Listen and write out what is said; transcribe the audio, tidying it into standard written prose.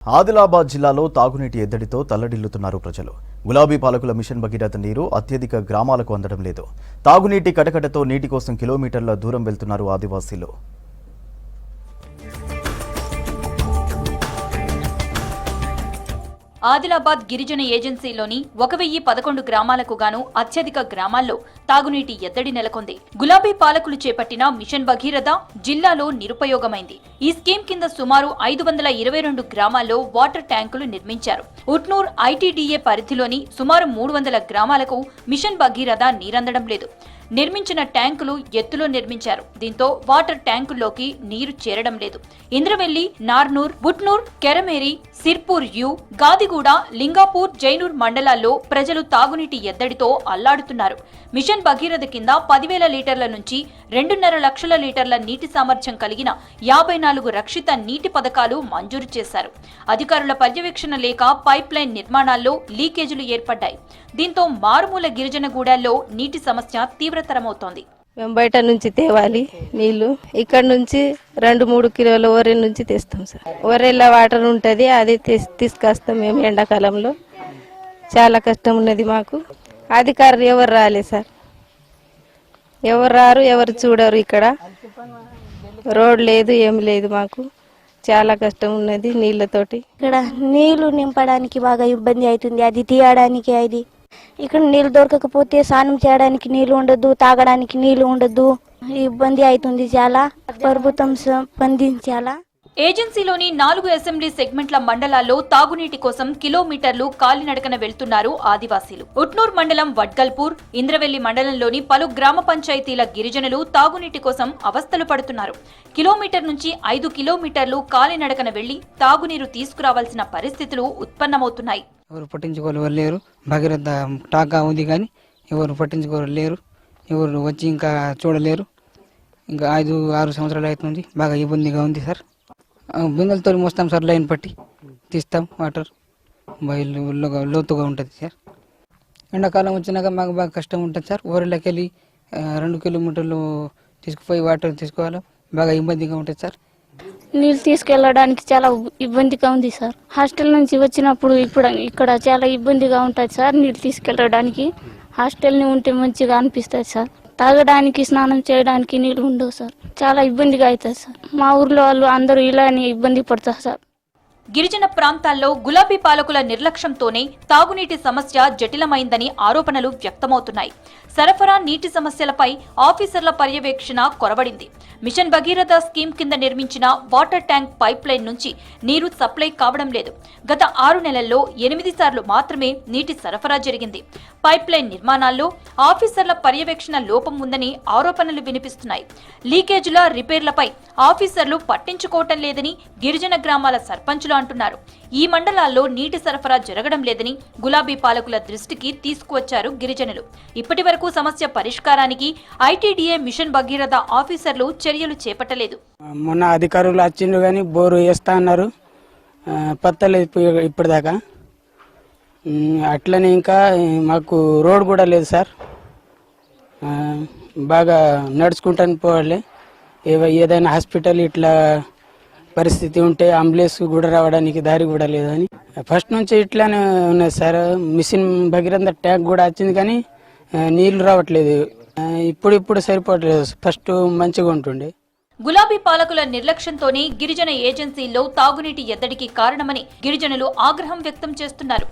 ఆదిలాబాద్ జిల్లాలో తాగునీటి ఎద్దడితో తల్లడిల్లుతున్నారు ప్రజలు. గులాబీ పాలకుల మిషన్ భగీరథ నీరు అత్యధిక గ్రామాలకు అందడం లేదు. తాగునీటి కటకటతో నీటి కోసం కిలోమీటర్ల దూరం వెళ్తున్నారు ఆదివాసీలు. ఆదిలాబాద్ గిరిజన ఏజెన్సీలోని 1011 గ్రామాలకు గాను అత్యధిక గ్రామాల్లో తాగునీటి ఎద్దడి నెలకొంది. గులాబీ పాలకులు చేపట్టిన మిషన్ భగీరథ జిల్లాలో నిరుపయోగమైంది. ఈ స్కీమ్ కింద సుమారు 522 గ్రామాల్లో వాటర్ ట్యాంకులు నిర్మించారు. ఉట్నూర్ ఐటీడీఏ పరిధిలోని సుమారు 300 గ్రామాలకు మిషన్ భగీరథ నీరందడం లేదు. నిర్మించిన ట్యాంకులు ఎత్తులో నిర్మించారు. దీంతో వాటర్ ట్యాంకుల్లోకి నీరు చేరడం లేదు. ఇంద్రవెల్లి, నార్నూర్, బుట్నూర్, కెరమేరి, సిర్పూర్ యు, గాదిగూడ, లింగాపూర్, జైనూర్ మండలాల్లో ప్రజలు తాగునీటి ఎద్దడితో అల్లాడుతున్నారు. మిషన్ భగీరథ కింద 10,000 లీటర్ల నుంచి 2.5 లక్షల లీటర్ల నీటి సామర్థ్యం కలిగిన 54 రక్షిత నీటి పథకాలు మంజూరు చేశారు. అధికారుల పర్యవేక్షణ లేక పైప్ లైన్ నిర్మాణాల్లో లీకేజీలు ఏర్పడ్డాయి. దీంతో మారుమూల గిరిజన గూడాల్లో నీటి సమస్య తీవ్రతరమవుతోంది. మేము బయట నుంచి తేవాలి నీళ్లు. ఇక్కడ నుంచి 2-3 కిలోల ఒర్రె నుంచి తెస్తాం సార్. ఒర్రెల వాటర్ ఉంటుంది, అది తీసుకొస్తాం మేము ఎండాకాలంలో. చాలా కష్టం ఉన్నది మాకు. అధికారులు ఎవరు రాలే సార్, ఎవరు రారు, ఎవరు చూడరు. ఇక్కడ రోడ్ లేదు, ఏం లేదు. మాకు చాలా కష్టం ఉన్నది నీళ్లతోటి. ఇక్కడ నీళ్లు నింపడానికి బాగా ఇబ్బంది అవుతుంది. అది తీయడానికి అది ఇక్కడ నీళ్లు దొరకకపోతే స్నానం చేయడానికి నీళ్లు ఉండదు, తాగడానికి నీళ్లు ఉండదు. ఇబ్బంది అవుతుంది చాలా. ప్రభుత్వం స్పందించాలా. ఏజెన్సీలోని 4 అసెంబ్లీ సెగ్మెంట్ల మండలాల్లో తాగునీటి కోసం కిలోమీటర్లు కాలినడకన వెళ్తున్నారు ఆదివాసీలు. ఉట్నూర్ మండలం వడ్గల్పూర్, ఇంద్రవెల్లి మండలంలోని పలు గ్రామ పంచాయతీల గిరిజనులు తాగునీటి కోసం అవస్థలు పడుతున్నారు. కిలోమీటర్ నుంచి 5 కిలోమీటర్లు కాలినడకన వెళ్లి తాగునీరు తీసుకురావాల్సిన పరిస్థితులు ఉత్పన్నమవుతున్నాయి. ఎవరు పట్టించుకోలేరు లేరు. భగీరథ టాకా ఉంది కానీ ఎవరు పట్టించుకోలేరు. ఎవరు వచ్చి ఇంకా చూడలేరు. ఇంకా 5-6 సంవత్సరాలు అవుతుంది. బాగా ఇబ్బందిగా ఉంది సార్. బిందెలతో మోస్తాం సార్, లైన్ పట్టి తీస్తాం. వాటర్ లోతుగా ఉంటుంది సార్. ఎండాకాలం వచ్చినాక మాకు బాగా కష్టం ఉంటుంది సార్. ఊరిలోకి వెళ్ళి 2 కిలోమీటర్లు తీసుకుపోయి వాటర్ తీసుకోవాలి. బాగా ఇబ్బందిగా ఉంటుంది సార్. నీళ్ళు తీసుకెళ్ళడానికి చాలా ఇబ్బందిగా ఉంది సార్. హాస్టల్ నుంచి వచ్చినప్పుడు ఇక్కడ చాలా ఇబ్బందిగా ఉంటుంది సార్. నీళ్ళు తీసుకెళ్ళడానికి హాస్టల్ని ఉంటే మంచిగా అనిపిస్తుంది సార్. తాగడానికి, స్నానం చేయడానికి నీళ్ళు ఉండవు సార్. చాలా ఇబ్బందిగా అవుతుంది సార్. మా ఊర్లో వాళ్ళు అందరూ ఇలానే ఇబ్బంది పడతారు సార్. గిరిజన ప్రాంతాల్లో గులాబీ పాలకుల నిర్లక్ష్యంతోనే తాగునీటి సమస్య జటిలమైందని ఆరోపణలు వ్యక్తమవుతున్నాయి. సరఫరా నీటి సమస్యలపై ఆఫీసర్ల పర్యవేక్షణ కొరవడింది. మిషన్ భగీరథ స్కీమ్ కింద నిర్మించిన వాటర్ ట్యాంక్ పైప్ లైన్ నుంచి నీరు సప్లై కావడం లేదు. గత 6 నెలల్లో 8 సార్లు మాత్రమే నీటి సరఫరా జరిగింది. పైప్ లైన్ నిర్మాణాల్లో ఆఫీసర్ల పర్యవేక్షణ లోపం ఉందని ఆరోపణలు వినిపిస్తున్నాయి. లీకేజీల రిపేర్లపై ఆఫీసర్లు పట్టించుకోవటం లేదని గిరిజన గ్రామాల సర్పంచులు అంటున్నారు. ఈ మండలాల్లో నీటి సరఫరా జరగడం లేదని గులాబీ పాలకుల దృష్టికి తీసుకువచ్చారు గిరిజనులు. ఇప్పటి వరకు సమస్య పరిష్కారానికి ఐటీడీఏ మిషన్ భగీరథ ఆఫీసర్లు చర్యలు చేపట్టలేదు. మొన్న అధికారులు వచ్చిండ్రు కానీ బోరు వేస్తా అన్నారు, పత్తలేదు ఇప్పటిదాకా. అట్లనే ఇంకా మాకు రోడ్ కూడా లేదు సార్. బాగా నడుచుకుంటాను పోవాలి. ఏదైనా హాస్పిటల్ ఇట్లా పరిస్థితి ఉంటే అంబులెన్స్ కూడా రావడానికి దారి కూడా లేదని ఫస్ట్ నుంచి ఇట్లానే ఉన్నది సార్. మిషన్ భగీరథ ట్యాంక్ కూడా వచ్చింది కానీ నీళ్లు రావట్లేదు. ఇప్పుడు సరిపోవట్లేదు. ఫస్ట్ మంచిగా ఉంటుండే. గులాబీ పాలకుల నిర్లక్ష్యంతోనే గిరిజన ఏజెన్సీల్లో తాగునీటి ఎద్దడికి కారణమని గిరిజనులు ఆగ్రహం వ్యక్తం చేస్తున్నారు.